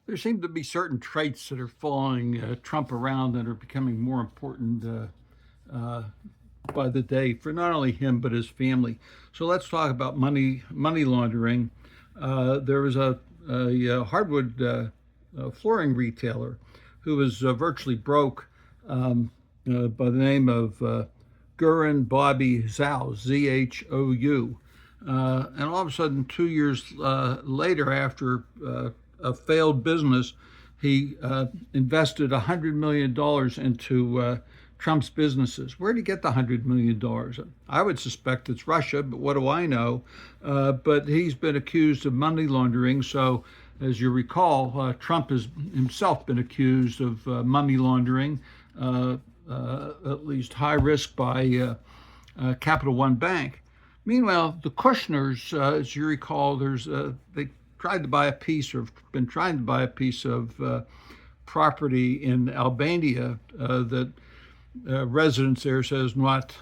There seem to be certain traits that are following Trump around that are becoming more important uh, by the day for not only him but his family. So let's talk about money laundering. There was a hardwood flooring retailer who was virtually broke by the name of Gurin Bobby Zhou, Zhou. And all of a sudden, 2 years later, after a failed business, he invested $100 million into Trump's businesses. Where did he get the $100 million? I would suspect it's Russia, but what do I know? But he's been accused of money laundering. So, as you recall, Trump has himself been accused of money laundering, at least high risk by Capital One Bank. Meanwhile, the Kushners, as you recall, they tried to buy a piece or been trying to buy a piece of property in Albania that residents there says not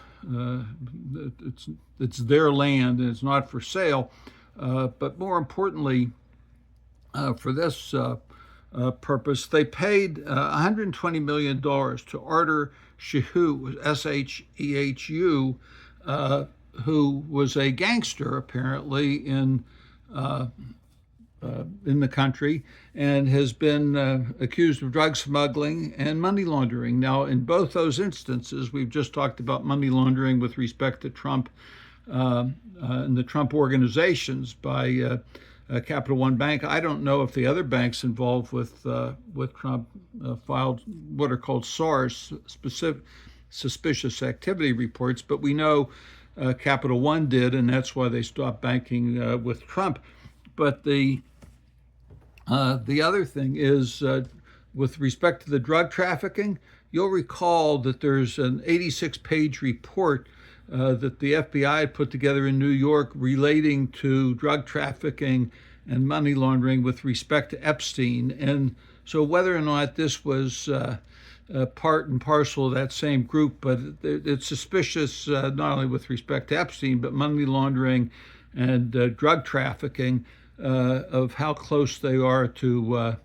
it's their land and it's not for sale. But more importantly, for this purpose, they paid $120 million to Artur Shehu, Shehu, who was a gangster apparently in the country and has been accused of drug smuggling and money laundering. Now, in both those instances, we've just talked about money laundering with respect to Trump and the Trump organizations by Capital One Bank. I don't know if the other banks involved with Trump filed what are called SARS, specific suspicious activity reports, but we know Capital One did, and that's why they stopped banking with Trump. But the other thing is, with respect to the drug trafficking, you'll recall that there's an 86-page report that the FBI had put together in New York relating to drug trafficking and money laundering with respect to Epstein. And so whether or not this was part and parcel of that same group, but it's suspicious not only with respect to Epstein, but money laundering and drug trafficking, of how close they are to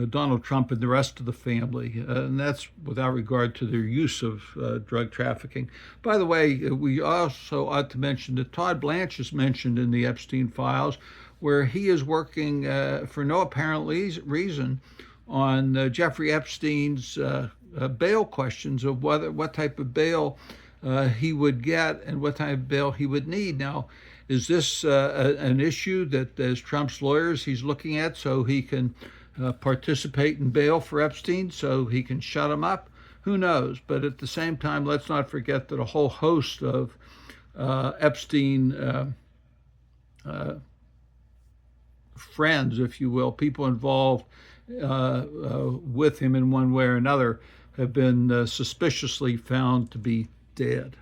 Donald Trump and the rest of the family. And that's without regard to their use of drug trafficking. By the way, we also ought to mention that Todd Blanche is mentioned in the Epstein files, where he is working for no apparent reason on Jeffrey Epstein's bail questions of what type of bail he would get and what type of bail he would need. Now, is this an issue that, as Trump's lawyers, he's looking at so he can participate in bail for Epstein, so he can shut him up? Who knows? But at the same time, let's not forget that a whole host of Epstein friends, if you will, people involved with him in one way or another, have been suspiciously found to be dead.